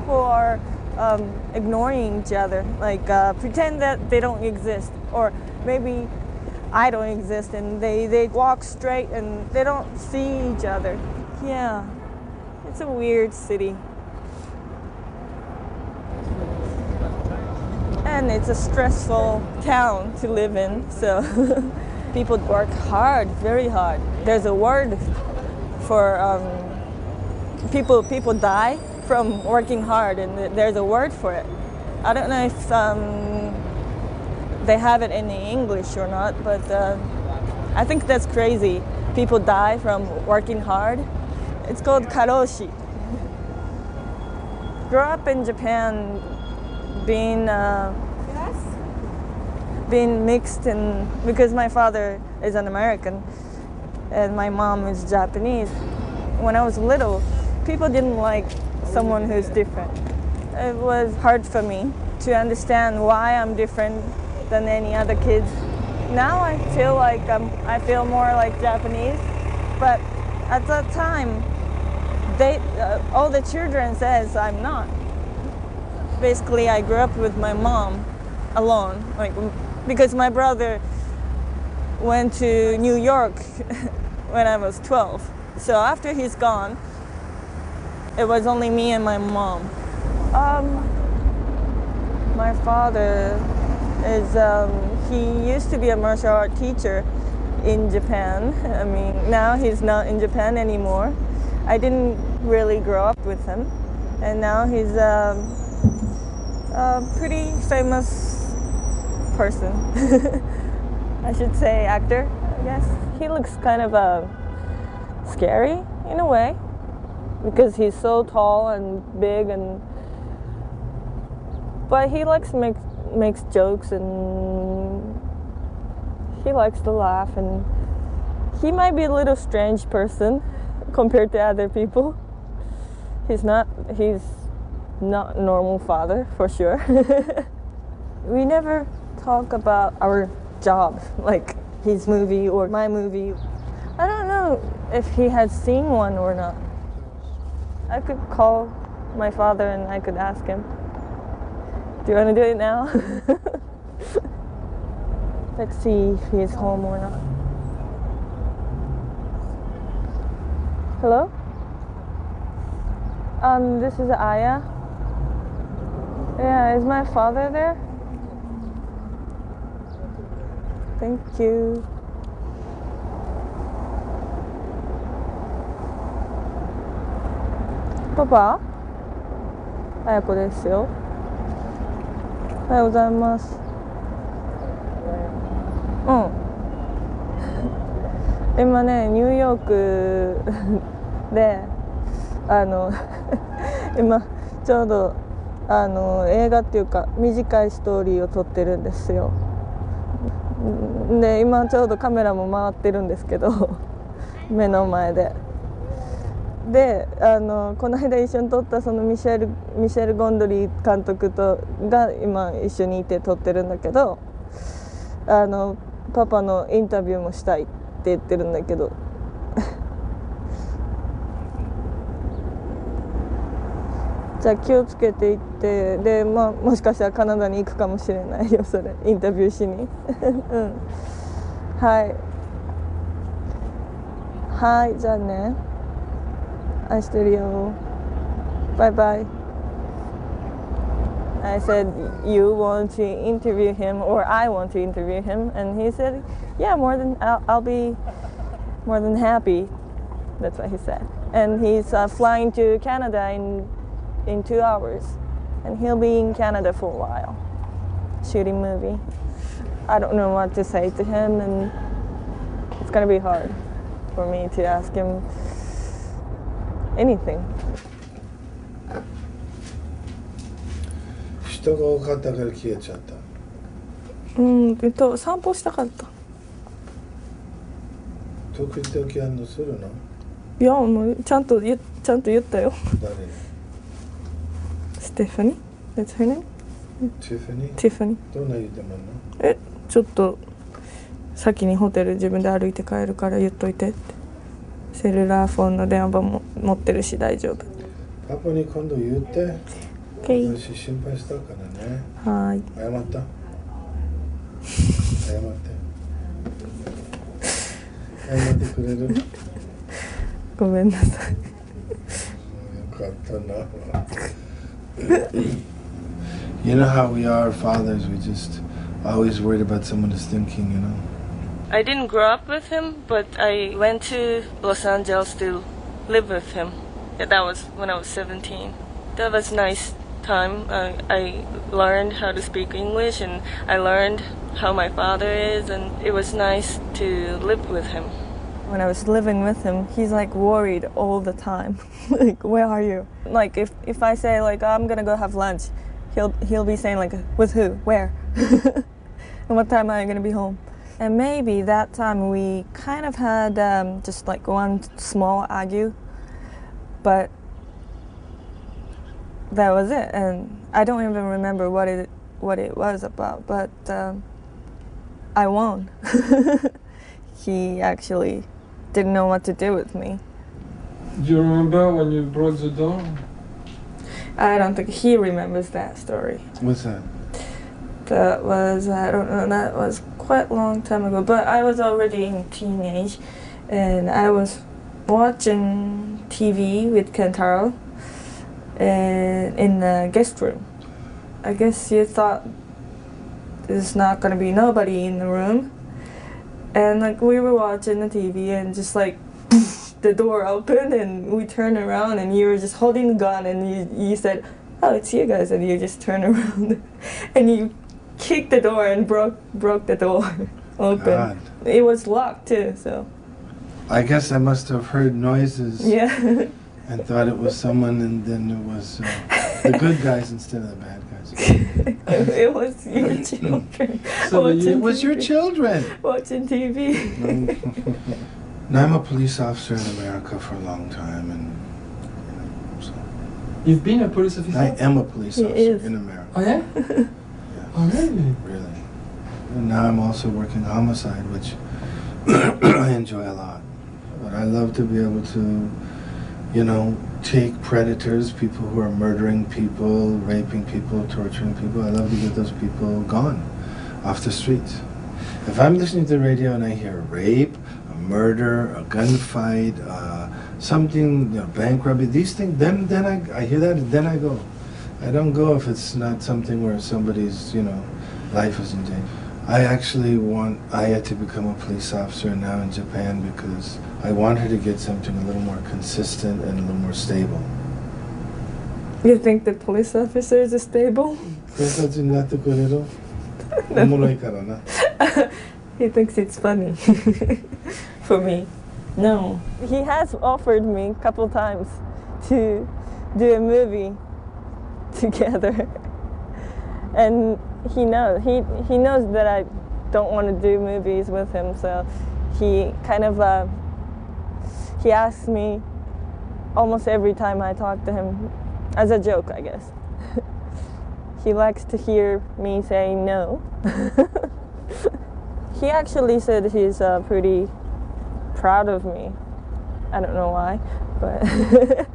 people are ignoring each other, like pretend that they don't exist, or maybe I don't exist, and they walk straight and they don't see each other. Yeah, it's a weird city. And it's a stressful town to live in, so people work hard, very hard. There's a word for people die from working hard, and there's a word for it. I don't know if they have it in English or not, but I think that's crazy. People die from working hard. It's called karoshi. Grew up in Japan, being mixed, and because my father is an American and my mom is Japanese. When I was little, people didn't like someone who's different. It was hard for me to understand why I'm different than any other kids. Now I feel like I feel more like Japanese, but at that time, all the children says I'm not. Basically, I grew up with my mom alone, like because my brother went to New York when I was 12. So after he's gone, it was only me and my mom. My father is, he used to be a martial art teacher in Japan. I mean, now he's not in Japan anymore. I didn't really grow up with him. And now he's a pretty famous person. I should say actor, I guess. He looks kind of scary in a way, because he's so tall and big, but he likes makes jokes, and he likes to laugh, and he might be a little strange person compared to other people. He's not a normal father, for sure. We never talk about our job, like his movie or my movie. I don't know if he has seen one or not. I could call my father and I could ask him. Do you want to do it now? Let's see if he's home or not. Hello? This is Aya. Yeah, is my father there? Thank you. Papa? Ayako ですよ。おはようございます。今ね、ニューヨークで今ちょうど映画っていうか短いストーリーを撮ってるんですよ。で今ちょうどカメラも回ってるんですけど目の前で。でこの間一緒に撮ったそのミシェル・ゴンドリー監督が今一緒にいて撮ってるんだけど、パパのインタビューもしたいって言ってるんだけどじゃあ気をつけていって、で、もしかしたらカナダに行くかもしれないよ、それインタビューしにはい、じゃあね、愛してるよ、バイバイ。 I said, you want to interview him, or I want to interview him, and he said, yeah, I'll be more than happy. That's what he said. And he's flying to Canada in 2 hours, and he'll be in Canada for a while, shooting movie. I don't know what to say to him, and it's gonna be hard for me to ask him anything. 人が多かったから消えちゃった。散歩したかった。時々するの？いや、もうちゃんと言ったよ。誰？ステファニー？ That's her name? ティファニー？ティファニー。どんな言ってもんの？ちょっと先にホテル自分で歩いて帰るから言っといてって。セルラーフォンの電話番も持ってるし大丈夫。パパに今度言って。Okay. 私心配したからね。はい。謝った。謝って。謝ってくれる。ごめんなさい。よかったな。You know how we are fathers, we just always worried about someone is thinking, you know. I didn't grow up with him, but I went to Los Angeles to live with him. Yeah, that was when I was 17. That was a nice time. I learned how to speak English, and I learned how my father is, and it was nice to live with him. When I was living with him, he's like worried all the time. Like, where are you? Like if I say like, oh, I'm gonna go have lunch, he'll be saying like, with who? Where? And what time am I gonna be home? And maybe that time we kind of had just like one small argue, but that was it. And I don't even remember what it was about, but I won. He actually didn't know what to do with me. Do you remember when you broke the door? I don't think he remembers that story. What's that? That was, I don't know, that was quite a long time ago, but I was already in teenage, and I was watching TV with Kentaro in the guest room. I guess you thought there's not gonna be nobody in the room, and like we were watching the TV and just like the door opened and we turned around and you were just holding the gun and you said, oh, it's you guys, and you just turned around and you kicked the door and broke the door open. God. It was locked too, so. I guess I must have heard noises. Yeah. And thought it was someone, and then it was the good guys instead of the bad guys. It was your children. So it was your children. Watching TV. Now, I'm a police officer in America for a long time, and so You've been a police officer? I am a police He officer is. in America. Oh yeah? Yeah. Oh really? Really. And now I'm also working homicide, which I enjoy a lot. But I love to be able to, you know, take predators, people who are murdering people, raping people, torturing people. I love to get those people gone off the streets. If I'm listening to the radio and I hear rape, a murder, a gunfight, something, you know, bank robbery, these things, then I hear that and then I go. I don't go if it's not something where somebody's, you know, life is in danger. I actually want Aya to become a police officer now in Japan because I want her to get something a little more consistent and a little more stable. You think the police officers are stable? He thinks it's funny. For me. No. He has offered me a couple times to do a movie together. And he knows that I don't want to do movies with him, so he kind of he asks me almost every time I talk to him, as a joke, I guess. He likes to hear me say no. He actually said he's pretty proud of me. I don't know why, but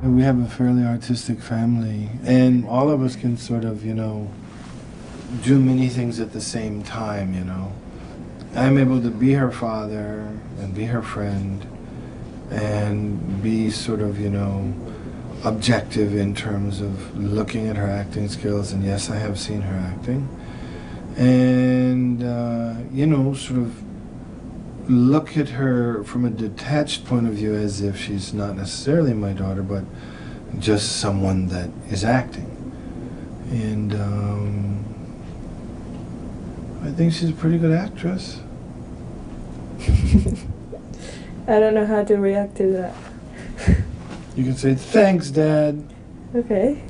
we have a fairly artistic family, and all of us can sort of, you know, do many things at the same time, you know. I'm able to be her father and be her friend and be sort of, you know, objective in terms of looking at her acting skills, and yes, I have seen her acting, and you know, sort of look at her from a detached point of view as if she's not necessarily my daughter, but just someone that is acting. And I think she's a pretty good actress. I don't know how to react to that. You can say, thanks, Dad. Okay.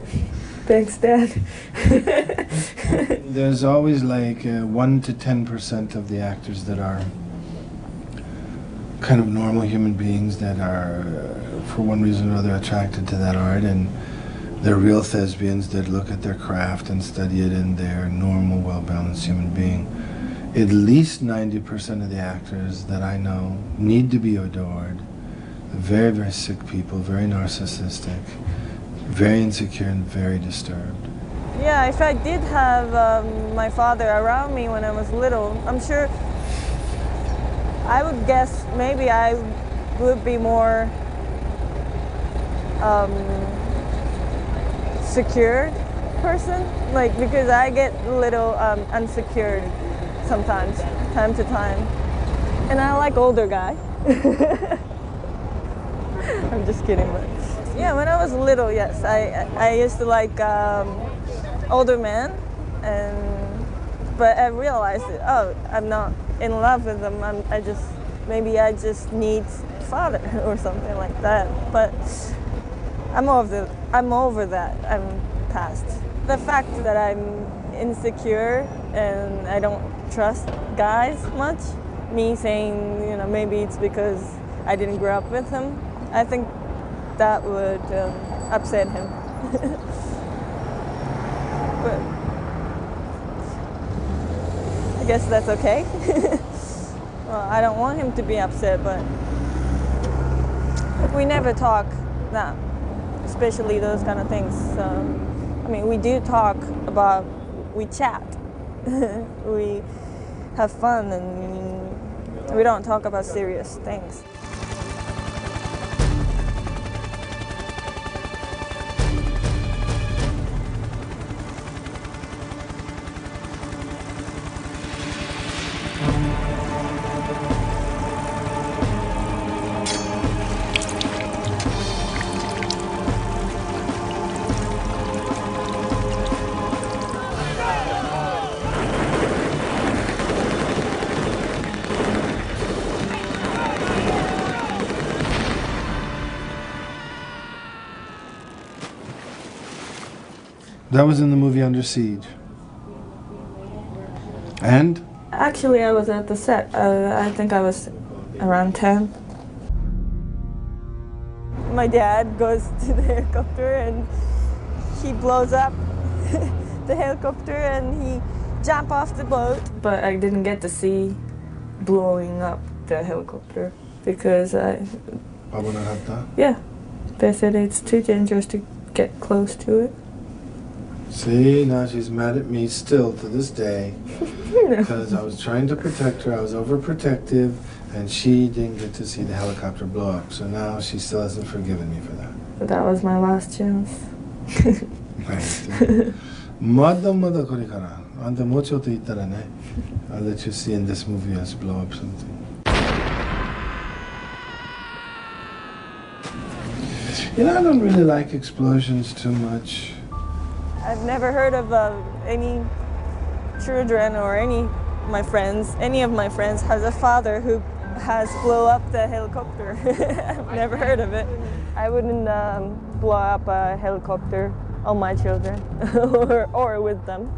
Thanks, Dad. There's always like 1 to 10% of the actors that are kind of normal human beings that are, for one reason or other, attracted to that art, and they're real thespians that look at their craft and study it, and they're normal, well-balanced human being. At least 90% of the actors that I know need to be adored. Very, very sick people, very narcissistic, Very insecure and very disturbed. Yeah, if I did have my father around me when I was little, I'm sure I would guess maybe I would be more secure person, like, because I get a little unsecured sometimes, time to time, and I like older guy. I'm just kidding, but yeah, when I was little, yes, I used to like older men, but I realized that, oh, I'm not in love with them. Maybe I just need father or something like that. But I'm over that. I'm past the fact that I'm insecure and I don't trust guys much. Me saying, maybe it's because I didn't grow up with him. I think that would upset him. But I guess that's okay. Well, I don't want him to be upset, but we never talk that, especially those kind of things. We do talk about, we chat, we have fun, and we don't talk about serious things. That was in the movie Under Siege. And? Actually, I was at the set. I think I was around 10. My dad goes to the helicopter and he blows up the helicopter and he jump off the boat. But I didn't get to see blowing up the helicopter because yeah, they said it's too dangerous to get close to it. See, now she's mad at me still to this day because I was trying to protect her, I was overprotective, and she didn't get to see the helicopter blow up. So now she still hasn't forgiven me for that. That was my last chance. Mada kore kara. Anta mo chotto ittara ne. I'll let you see in this movie us blow up something. I don't really like explosions too much. I've never heard of any children or any of my friends has a father who has blow up the helicopter. I've never heard of it. I wouldn't blow up a helicopter on my children or with them.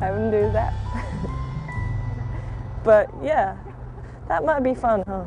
I wouldn't do that. But yeah, that might be fun, huh?